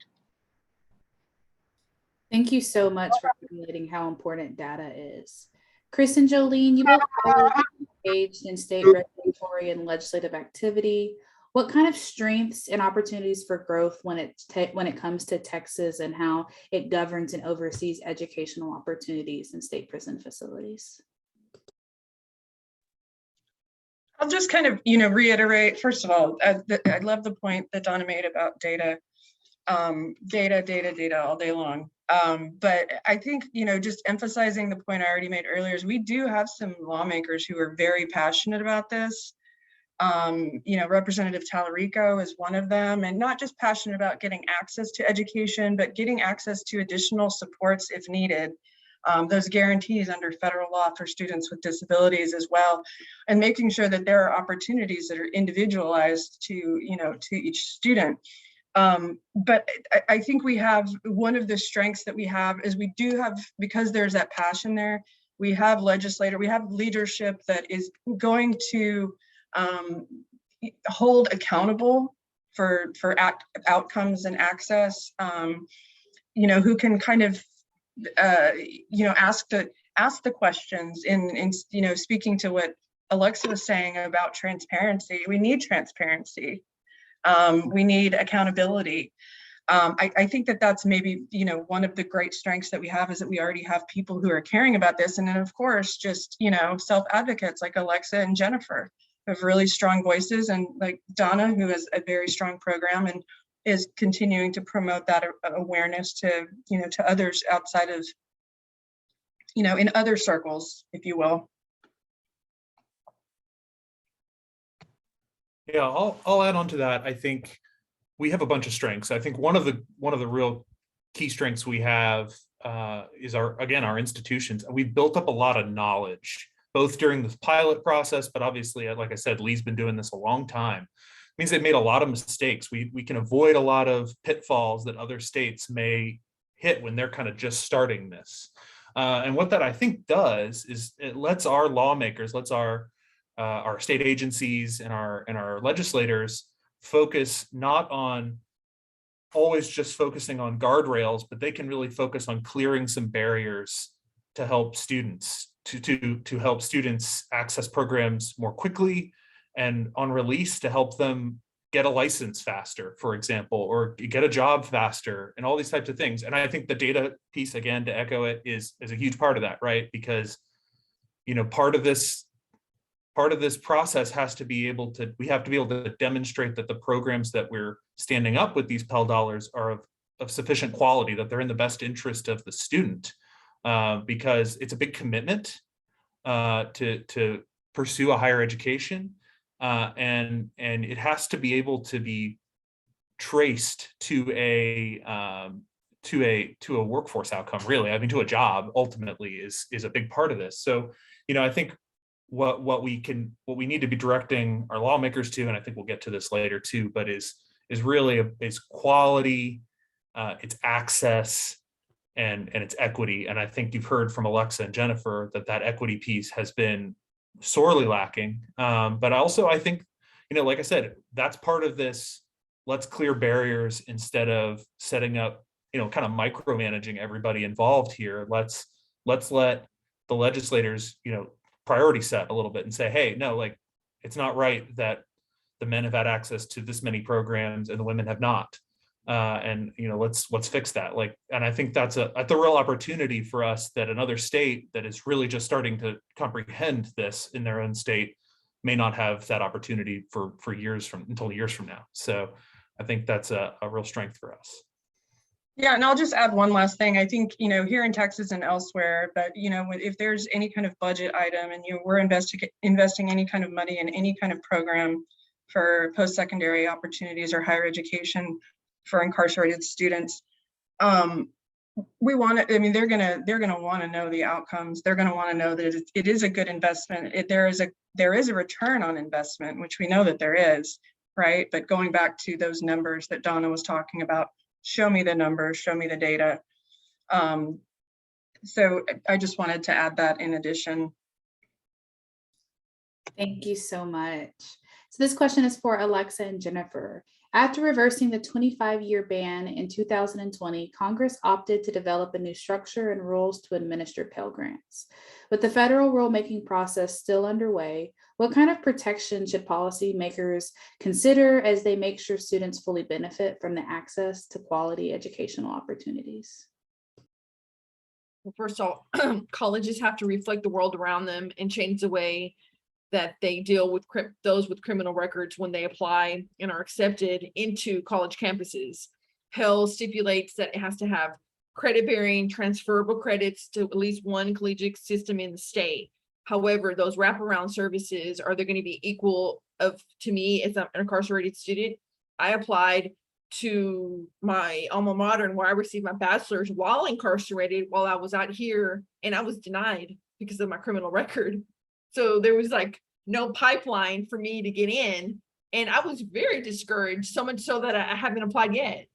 Thank you so much for highlighting how important data is. Chris and Jolene, you both are engaged in state regulatory and legislative activity. What kind of strengths and opportunities for growth when it comes to Texas and how it governs and oversees educational opportunities in state prison facilities? I'll just kind of, you know, reiterate, first of all, I love the point that Donna made about data, data all day long. But I think, you know, just emphasizing the point I already made earlier is we do have some lawmakers who are very passionate about this. You know, Representative Talarico is one of them, and not just passionate about getting access to education, but getting access to additional supports if needed. Those guarantees under federal law for students with disabilities as well, and making sure that there are opportunities that are individualized to, you know, to each student. But I think we have, one of the strengths that we have is we do have, because there's that passion there, we have we have leadership that is going to hold accountable for outcomes and access, you know, who can kind of, you know, ask the questions in, you know, speaking to what Alexa was saying about transparency. We need transparency. We need accountability. I think that that's maybe, you know, one of the great strengths that we have is that we already have people who are caring about this. And then of course, just, you know, self-advocates like Alexa and Jennifer who have really strong voices, and like Donna, who has a very strong program and is continuing to promote that awareness to, you know, to others outside of, you know, in other circles, if you will. Yeah, I'll add on to that. I think we have a bunch of strengths. I think one of the real key strengths we have is our institutions. We've built up a lot of knowledge, both during this pilot process, but obviously, like I said, Lee's been doing this a long time. It means they've made a lot of mistakes. We can avoid a lot of pitfalls that other states may hit when they're kind of just starting this. And what that I think does is it lets our lawmakers, lets our state agencies and our legislators focus not on always just focusing on guardrails, but they can really focus on clearing some barriers to help students to help students access programs more quickly, and on release to help them get a license faster, for example, or get a job faster, and all these types of things. And I think the data piece, again, to echo it, is a huge part of that, right? Because, you know, part of this process has to be able to, we have to be able to demonstrate that the programs that we're standing up with these Pell dollars are of sufficient quality, that they're in the best interest of the student, because it's a big commitment to pursue a higher education, and it has to be able to be traced to a workforce outcome, really. I mean, to a job ultimately is a big part of this. So, you know, I think what we need to be directing our lawmakers to, and I think we'll get to this later too, but is really is quality, it's access, and it's equity. And I think you've heard from Alexa and Jennifer that equity piece has been sorely lacking. But also, I think, you know, like I said, that's part of this. Let's clear barriers instead of setting up, you know, kind of micromanaging everybody involved here. Let's let the legislators, you know, priority set a little bit and say, hey, no, like, it's not right that the men have had access to this many programs and the women have not. And, you know, let's fix that. Like, and I think that's a real opportunity for us, that another state that is really just starting to comprehend this in their own state may not have that opportunity for years until years from now. So I think that's a real strength for us. Yeah, and I'll just add one last thing. I think, you know, here in Texas and elsewhere, but, you know, if there's any kind of budget item and we're investing any kind of money in any kind of program for post-secondary opportunities or higher education for incarcerated students, we want to, I mean, they're gonna want to know the outcomes. They're going to want to know that it is a good investment. There is a return on investment, which we know that there is, right? But going back to those numbers that Donna was talking about, show me the numbers, show me the data. So I just wanted to add that in addition. Thank you so much. So this question is for Alexa and Jennifer. After reversing the 25-year ban in 2020, Congress opted to develop a new structure and rules to administer Pell Grants. With the federal rulemaking process still underway, what kind of protection should policymakers consider as they make sure students fully benefit from the access to quality educational opportunities? Well, first of all, colleges have to reflect the world around them and change the way that they deal with those with criminal records when they apply and are accepted into college campuses. Pell stipulates that it has to have credit-bearing transferable credits to at least one collegiate system in the state. However, those wraparound services, are they going to be equal to me as an incarcerated student? I applied to my alma mater where I received my bachelor's while incarcerated, while I was out here, and I was denied because of my criminal record. So there was like no pipeline for me to get in. And I was very discouraged, so much so that I haven't applied yet.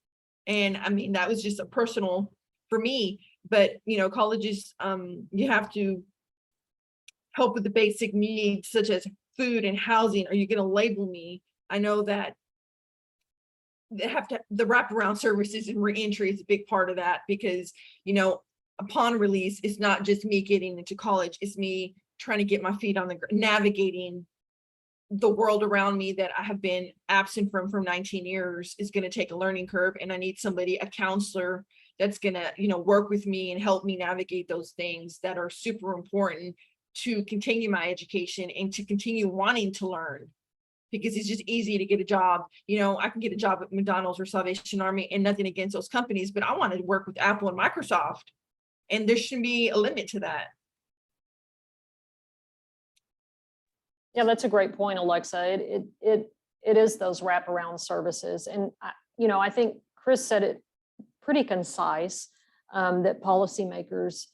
And I mean, that was just a personal for me. But, you know, colleges, you have to help with the basic needs such as food and housing. Are you going to label me? I know that they have to, the wraparound services and reentry is a big part of that, because, you know, upon release, it's not just me getting into college, it's me trying to get my feet on the ground, navigating the world around me that I have been absent from 19 years is going to take a learning curve. And I need somebody, a counselor, that's going to, you know, work with me and help me navigate those things that are super important to continue my education and to continue wanting to learn. Because it's just easy to get a job. You know, I can get a job at McDonald's or Salvation Army, and nothing against those companies, but I wanted to work with Apple and Microsoft, and there shouldn't be a limit to that. Yeah, that's a great point, Alexa. It is those wraparound services. And, you know, I think Chris said it pretty concise, that policymakers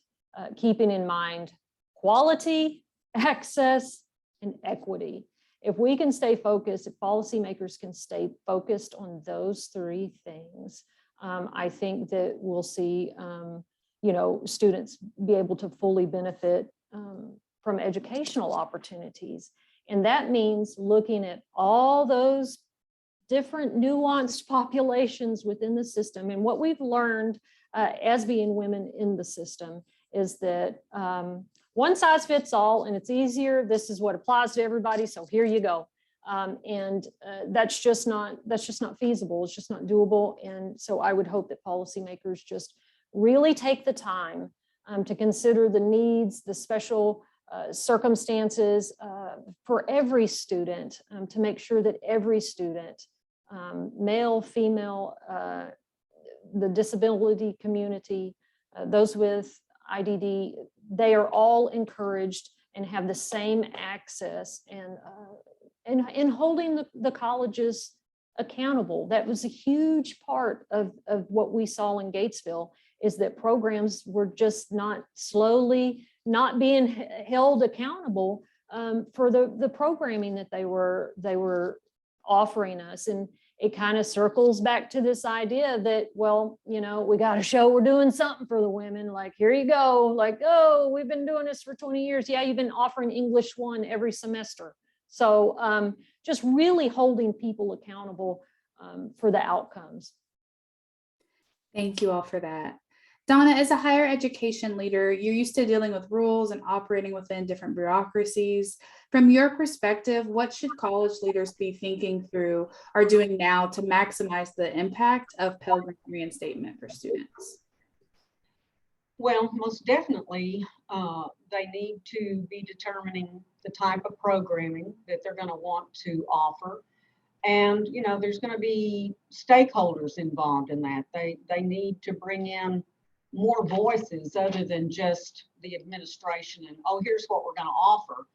keeping in mind quality, access, and equity. If we can stay focused, if policymakers can stay focused on those three things, I think that we'll see, you know, students be able to fully benefit from educational opportunities. And that means looking at all those different nuanced populations within the system. And what we've learned as being women in the system is that one size fits all, and it's easier. This is what applies to everybody. So here you go. That's just not feasible. It's just not doable. And so I would hope that policymakers just really take the time to consider the needs, the special circumstances for every student, to make sure that every student, male, female, the disability community, those with IDD, they are all encouraged and have the same access, and holding the colleges accountable. That was a huge part of what we saw in Gatesville, is that programs were just not being held accountable for the programming that they were offering us. And it kind of circles back to this idea that, well, you know, we got to show we're doing something for the women. Like, here you go. Like, oh, we've been doing this for 20 years. Yeah, you've been offering English 1 every semester. So just really holding people accountable for the outcomes. Thank you all for that. Donna, as a higher education leader, you're used to dealing with rules and operating within different bureaucracies. From your perspective, what should college leaders be thinking through or doing now to maximize the impact of Pell Grant reinstatement for students? Well, most definitely, they need to be determining the type of programming that they're going to want to offer. And, you know, there's going to be stakeholders involved in that. They need to bring in more voices other than just the administration and, oh, here's what we're going to offer.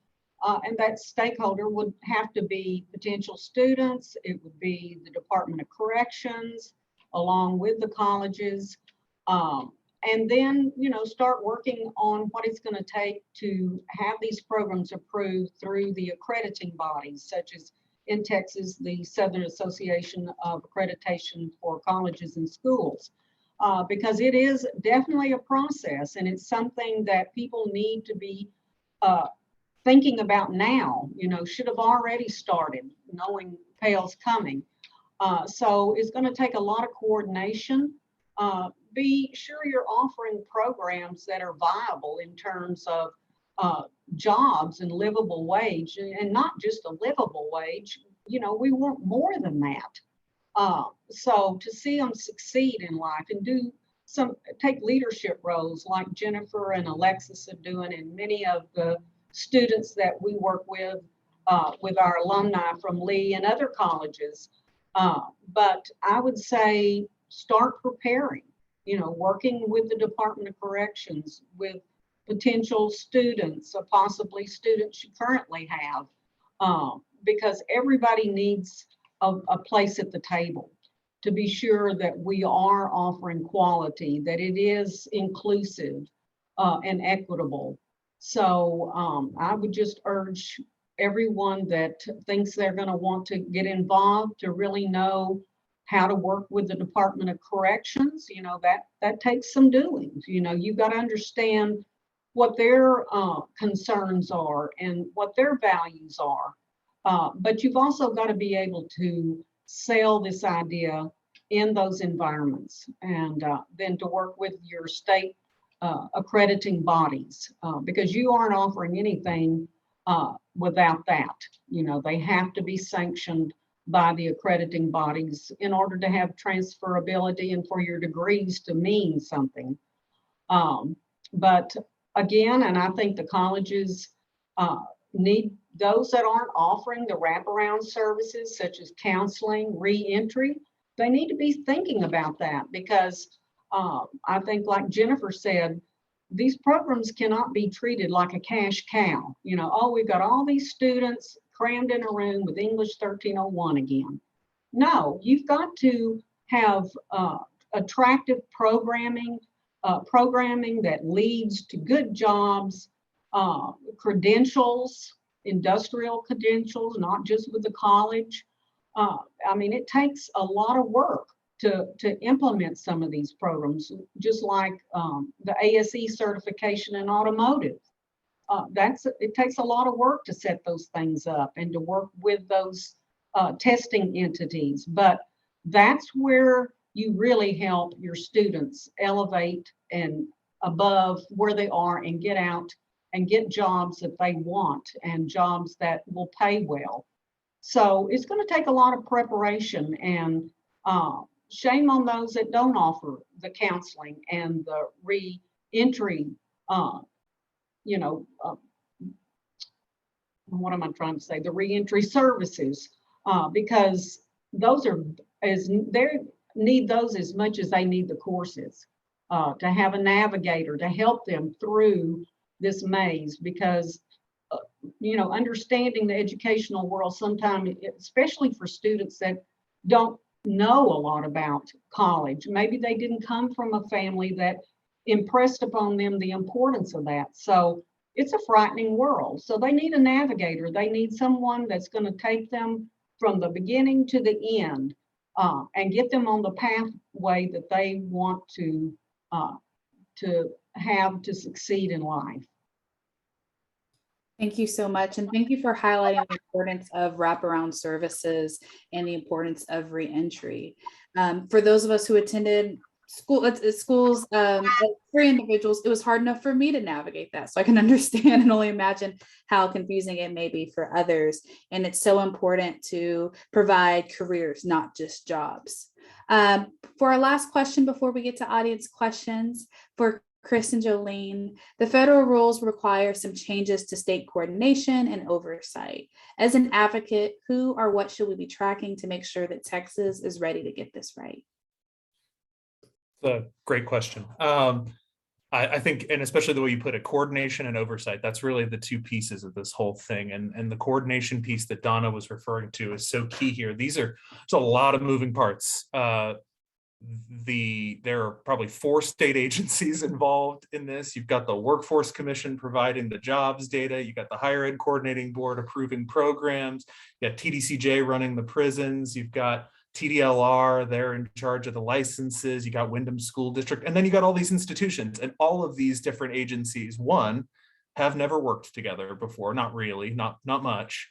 And that stakeholder would have to be potential students. It would be the Department of Corrections, along with the colleges. And then, you know, start working on what it's going to take to have these programs approved through the accrediting bodies, such as in Texas, the Southern Association of Accreditation for Colleges and Schools. Because it is definitely a process, and it's something that people need to be thinking about now, you know, should have already started knowing Pell's coming. So it's going to take a lot of coordination. Be sure you're offering programs that are viable in terms of jobs and livable wage, and not just a livable wage. You know, we want more than that. So to see them succeed in life and take leadership roles like Jennifer and Alexis are doing, and many of the students that we work with our alumni from Lee and other colleges. But I would say start preparing, you know, working with the Department of Corrections, with potential students, or possibly students you currently have, because everybody needs a place at the table to be sure that we are offering quality, that it is inclusive and equitable. So I would just urge everyone that thinks they're going to want to get involved to really know how to work with the Department of Corrections. You know, that takes some doing. You know, you've got to understand what their concerns are and what their values are. But you've also got to be able to sell this idea in those environments, and then to work with your state accrediting bodies, because you aren't offering anything without that. You know, they have to be sanctioned by the accrediting bodies in order to have transferability and for your degrees to mean something. But again, and I think the colleges need those that aren't offering the wraparound services such as counseling, re-entry. They need to be thinking about that, because I think, like Jennifer said, these programs cannot be treated like a cash cow. You know, oh, we've got all these students crammed in a room with English 1301 again. No, you've got to have attractive programming that leads to good jobs, credentials, industrial credentials, not just with the college. I mean, it takes a lot of work to implement some of these programs, just like the ASE certification in automotive. It takes a lot of work to set those things up and to work with those testing entities, but that's where you really help your students elevate and above where they are and get out and get jobs that they want and jobs that will pay well. So it's going to take a lot of preparation, and shame on those that don't offer the counseling and the re-entry, what am I trying to say? The re-entry services, because those are they need those as much as they need the courses, to have a navigator to help them through this maze, because understanding the educational world sometimes, especially for students that don't know a lot about college, maybe they didn't come from a family that impressed upon them the importance of that. So it's a frightening world. So they need a navigator. They need someone that's going to take them from the beginning to the end, and get them on the pathway that they want to have to succeed in life. Thank you so much. And thank you for highlighting the importance of wraparound services and the importance of reentry. For those of us who attended schools for individuals, it was hard enough for me to navigate that. So I can understand and only imagine how confusing it may be for others. And it's so important to provide careers, not just jobs. For our last question, before we get to audience questions, for Chris and Jolene, the federal rules require some changes to state coordination and oversight. As an advocate, who or what should we be tracking to make sure that Texas is ready to get this right? A great question. I think, and especially the way you put it, coordination and oversight, that's really the two pieces of this whole thing. And the coordination piece that Donna was referring to is so key here. There's a lot of moving parts. There are probably 4 state agencies involved in this. You've got the Workforce Commission providing the jobs data. You've got the Higher Ed Coordinating Board approving programs. You got TDCJ running the prisons. You've got TDLR, they're in charge of the licenses. You got Windham School District, and then you got all these institutions, and all of these different agencies, one, have never worked together before, not really, not much,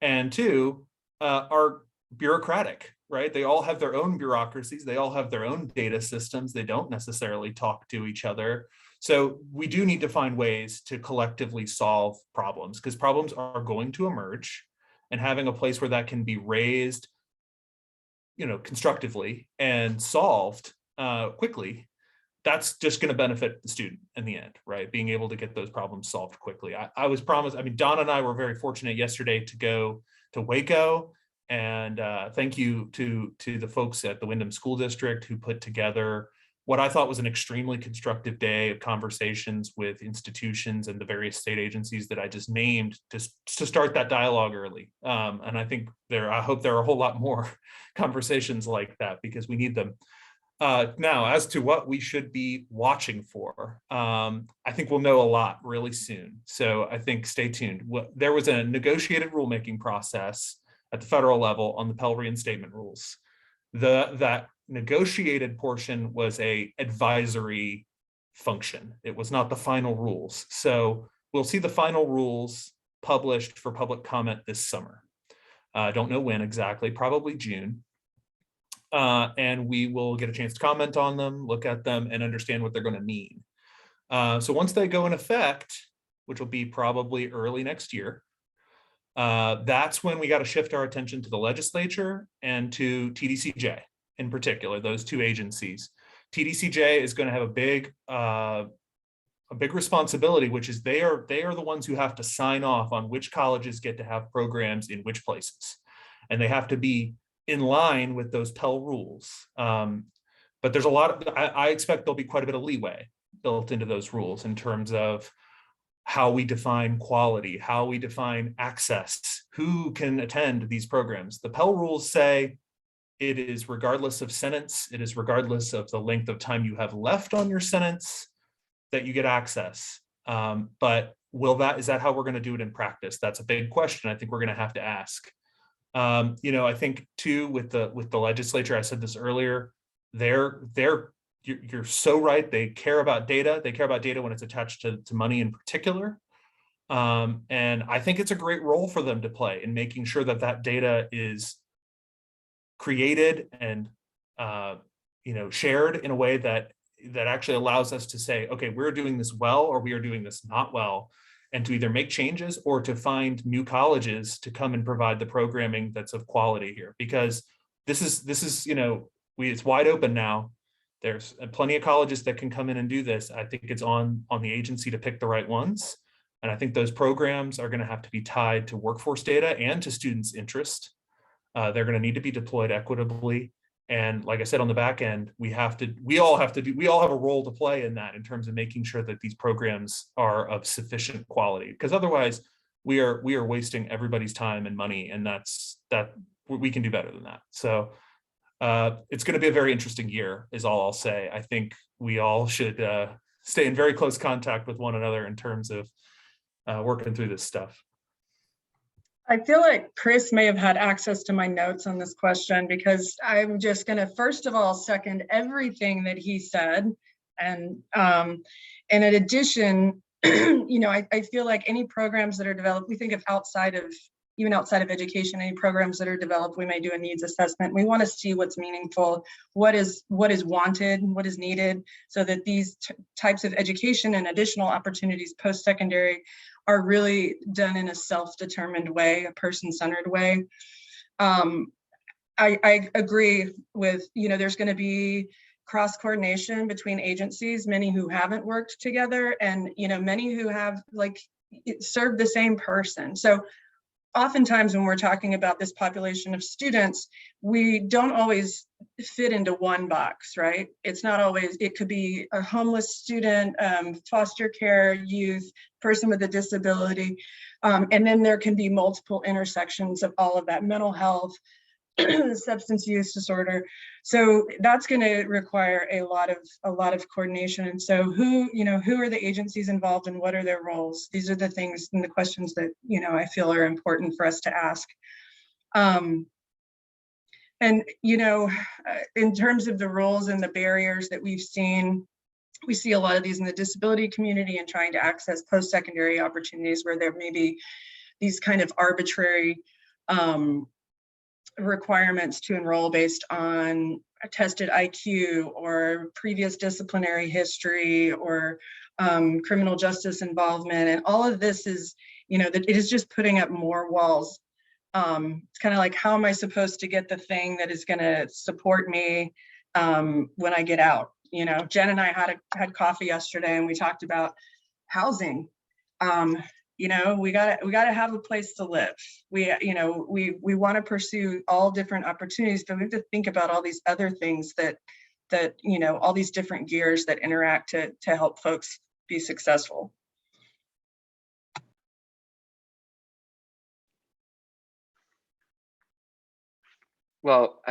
and two, are bureaucratic, right? They all have their own bureaucracies. They all have their own data systems. They don't necessarily talk to each other. So we do need to find ways to collectively solve problems, because problems are going to emerge, and having a place where that can be raised constructively and solved quickly, that's just going to benefit the student in the end, right? Being able to get those problems solved quickly. I was promised, Donna and I were very fortunate yesterday to go to Waco, and thank you to the folks at the Windham School District who put together what I thought was an extremely constructive day of conversations with institutions and the various state agencies that I just named to start that dialogue early. And I hope there are a whole lot more conversations like that, because we need them. Now, as to what we should be watching for, I think we'll know a lot really soon. So I think stay tuned. There was a negotiated rulemaking process at the federal level on the Pell Reinstatement rules. That negotiated portion was a advisory function. It was not the final rules. So we'll see the final rules published for public comment this summer. I don't know when exactly, probably June. And we will get a chance to comment on them, look at them, and understand what they're going to mean. So once they go in effect, which will be probably early next year, that's when we got to shift our attention to the legislature and to TDCJ in particular, those two agencies. TDCJ is going to have a big responsibility, which is they are the ones who have to sign off on which colleges get to have programs in which places, and they have to be in line with those Pell rules. But there's I expect there'll be quite a bit of leeway built into those rules in terms of how we define quality, how we define access, who can attend these programs. The Pell rules say it is regardless of sentence, it is regardless of the length of time you have left on your sentence that you get access. But is that how we're going to do it in practice? That's a big question I think we're going to have to ask. I think too, with the legislature, I said this earlier, you're so right. They care about data. They care about data when it's attached to money in particular. And I think it's a great role for them to play in making sure that data is created and shared in a way that actually allows us to say, okay, we're doing this well, or we are doing this not well, and to either make changes or to find new colleges to come and provide the programming that's of quality here. Because this is it's wide open now. There's plenty of colleges that can come in and do this. I think it's on the agency to pick the right ones. And I think those programs are going to have to be tied to workforce data and to students' interest. They're going to need to be deployed equitably. And like I said, on the back end, we all have a role to play in that, in terms of making sure that these programs are of sufficient quality, because otherwise we are wasting everybody's time and money, and we can do better than that. So it's going to be a very interesting year, is all I'll say. I think we all should stay in very close contact with one another in terms of working through this stuff. I feel like Chris may have had access to my notes on this question, because I'm just going to, first of all, second everything that he said. And in addition, I feel like any programs that are developed, we think of even outside of education, any programs that are developed, we may do a needs assessment. We want to see what's meaningful, what is wanted, what is needed, so that these types of education and additional opportunities post-secondary are really done in a self-determined way, a person-centered way. I agree with, there's going to be cross-coordination between agencies, many who haven't worked together, and many who have served the same person. So oftentimes when we're talking about this population of students, we don't always fit into one box, right? It's not always, it could be a homeless student, foster care youth, person with a disability. And then there can be multiple intersections of all of that: mental health, substance use disorder. So that's going to require a lot of coordination. And so who are the agencies involved and what are their roles? These are the things and the questions that, I feel are important for us to ask. And, in terms of the roles and the barriers that we've seen, we see a lot of these in the disability community and trying to access post-secondary opportunities where there may be these kind of arbitrary requirements to enroll based on a tested IQ or previous disciplinary history or criminal justice involvement. And all of this is, that it is just putting up more walls. It's kind of like, how am I supposed to get the thing that is going to support me when I get out? Jen and I had coffee yesterday and we talked about housing. We gotta have a place to live. We want to pursue all different opportunities, but we have to think about all these other things that all these different gears that interact to help folks be successful. Well,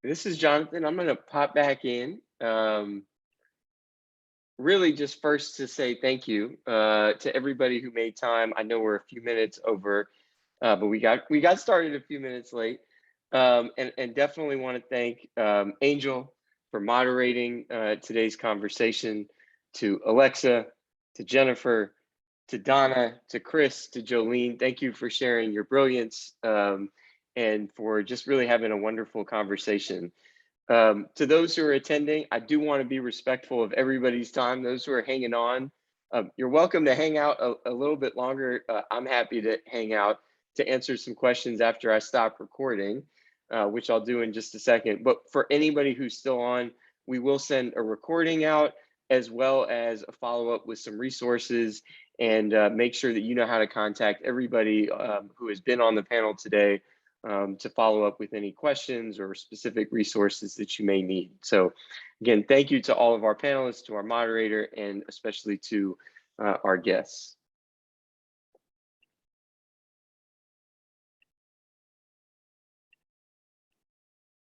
this is Jonathan. I'm going to pop back in. Really just first to say thank you to everybody who made time. I know we're a few minutes over, but we got started a few minutes late. And definitely want to thank Angel for moderating today's conversation, to Alexa, to Jennifer, to Donna, to Chris, to Jolene. Thank you for sharing your brilliance and for just really having a wonderful conversation. To those who are attending, I do want to be respectful of everybody's time. Those who are hanging on, you're welcome to hang out a little bit longer. I'm happy to hang out to answer some questions after I stop recording, which I'll do in just a second. But for anybody who's still on, we will send a recording out as well as a follow-up with some resources, and make sure that you know how to contact everybody who has been on the panel today to follow up with any questions or specific resources that you may need. So again, thank you to all of our panelists, to our moderator, and especially to our guests.